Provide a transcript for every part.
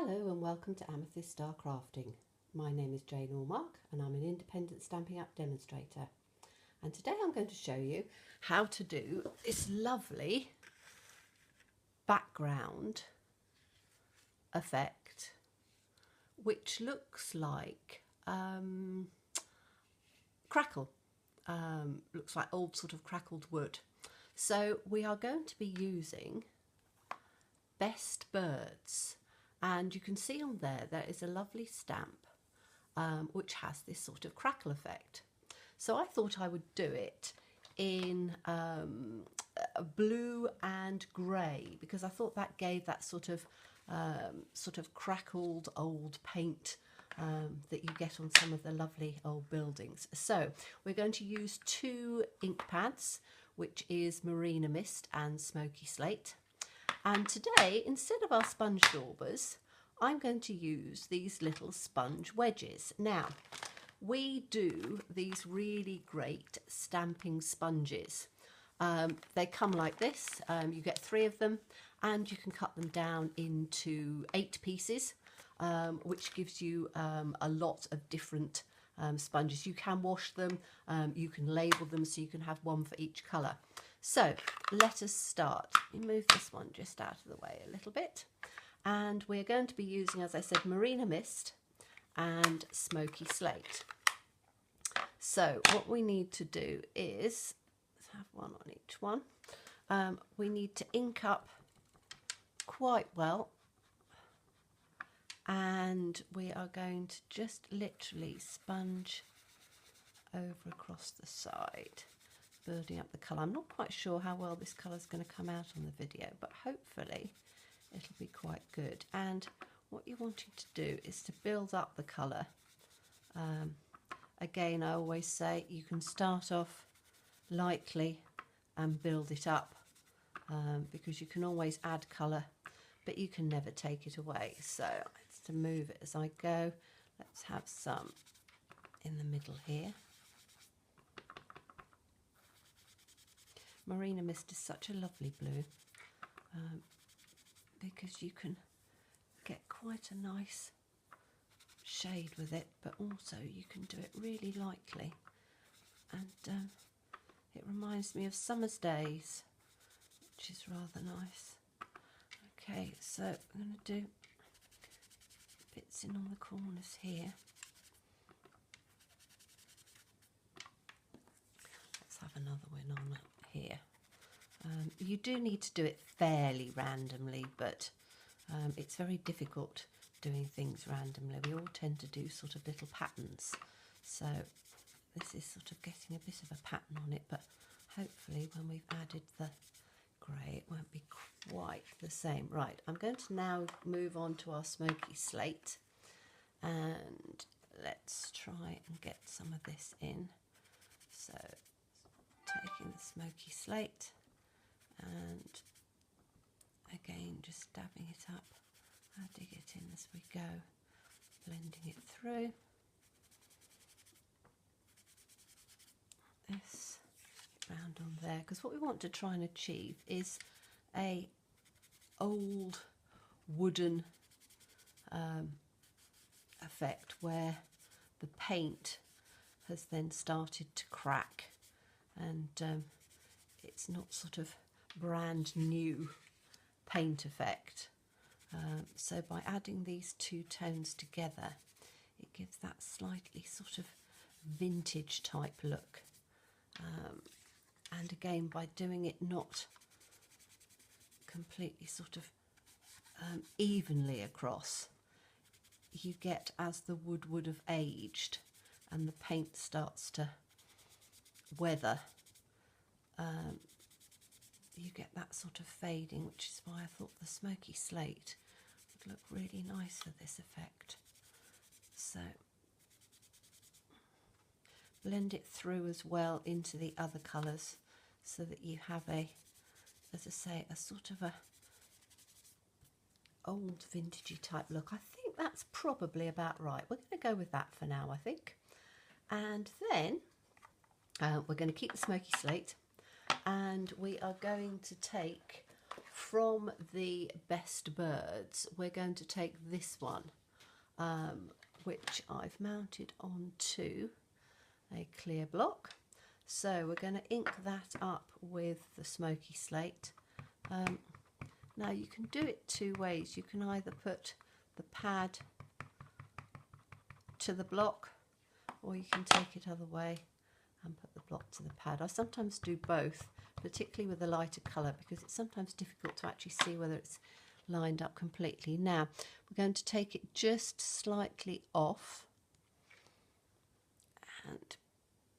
Hello and welcome to Amethyst Star Crafting. My name is Jane Allmark and I'm an independent Stampin' Up demonstrator. And today I'm going to show you how to do this lovely background effect, which looks like crackle. Looks like old sort of crackled wood. So we are going to be using Best Birds. And you can see on there is a lovely stamp which has this sort of crackle effect. So I thought I would do it in blue and grey because I thought that gave that sort of crackled old paint that you get on some of the lovely old buildings. So we're going to use two ink pads, which is Marina Mist and Smoky Slate. And today, instead of our sponge daubers, I'm going to use these little sponge wedges. Now, we do these really great stamping sponges. They come like this. You get 3 of them, and you can cut them down into 8 pieces, which gives you a lot of different sponges. You can wash them, you can label them, so you can have one for each colour. So let us start. You move this one just out of the way a little bit. And we're going to be using, as I said, Marina Mist and Smoky Slate. So what we need to do is, let's have one on each one. We need to ink up quite well. And we are going to just literally sponge over across the side, building up the colour. I'm not quite sure how well this colour is going to come out on the video, but hopefully it'll be quite good. And what you're wanting to do is to build up the colour. Again, I always say you can start off lightly and build it up because you can always add colour, but you can never take it away. So it's to move it as I go. Let's have some in the middle here. Marina Mist is such a lovely blue because you can get quite a nice shade with it, but also you can do it really lightly, and it reminds me of summer's days, which is rather nice. Okay, so I'm going to do bits in on the corners here. Let's have another one on here. You do need to do it fairly randomly, but it's very difficult doing things randomly. We all tend to do sort of little patterns, so this is sort of getting a bit of a pattern on it, but hopefully when we've added the grey it won't be quite the same. Right, I'm going to now move on to our Smoky Slate, and let's try and get some of this in. So taking the Smoky Slate and again just dabbing it up, adding it in as we go, blending it through. This round on there, because what we want to try and achieve is a old wooden effect where the paint has then started to crack, and it's not sort of brand new paint effect. So by adding these two tones together, it gives that slightly sort of vintage type look. And again, by doing it not completely sort of evenly across, you get, as the wood would have aged and the paint starts to weather, you get that sort of fading, which is why I thought the Smoky Slate would look really nice for this effect. So blend it through as well into the other colours so that you have a, as I say, a sort of a old vintagey type look. I think that's probably about right. We're going to go with that for now, I think. And then we're going to keep the Smoky Slate, and we are going to take from the Best Birds, we're going to take this one, which I've mounted onto a clear block. So we're going to ink that up with the smoky slate. Now you can do it two ways. You can either put the pad to the block, or you can take it other way and put the block to the pad. I sometimes do both, particularly with a lighter colour, because it's sometimes difficult to actually see whether it's lined up completely. Now we're going to take it just slightly off and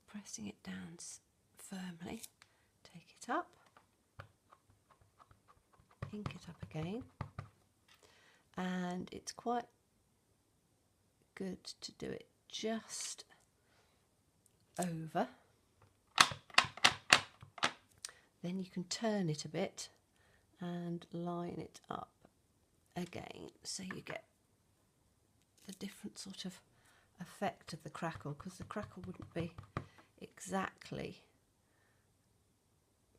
pressing it down firmly, take it up, ink it up again, and it's quite good to do it just over. Then you can turn it a bit and line it up again, so you get the different sort of effect of the crackle, because the crackle wouldn't be exactly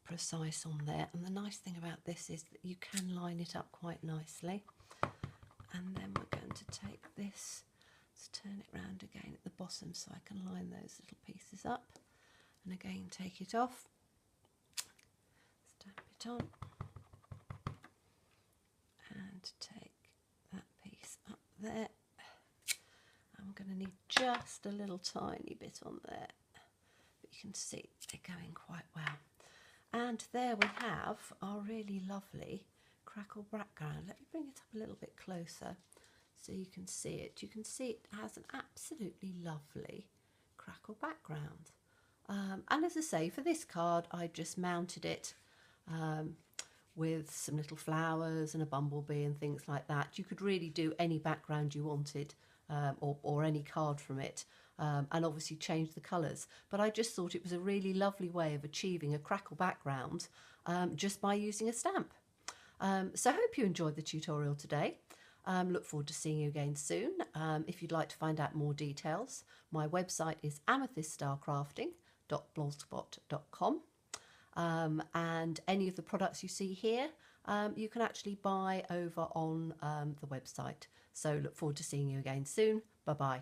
precise on there. And the nice thing about this is that you can line it up quite nicely. And then we're going to take this, let's turn it round again at the bottom so I can line those little pieces up, and again take it off, stamp it on, and take that piece up there. I'm going to need just a little tiny bit on there, but you can see they're going quite well. And there we have our really lovely Crackle background. Let me bring it up a little bit closer so you can see it. You can see it has an absolutely lovely Crackle background. And as I say, for this card, I just mounted it with some little flowers and a bumblebee and things like that. You could really do any background you wanted, or any card from it, and obviously change the colours. But I just thought it was a really lovely way of achieving a Crackle background just by using a stamp. So I hope you enjoyed the tutorial today. Look forward to seeing you again soon. If you'd like to find out more details, my website is amethyststarcrafting.blogspot.com, and any of the products you see here you can actually buy over on the website. So look forward to seeing you again soon. Bye bye.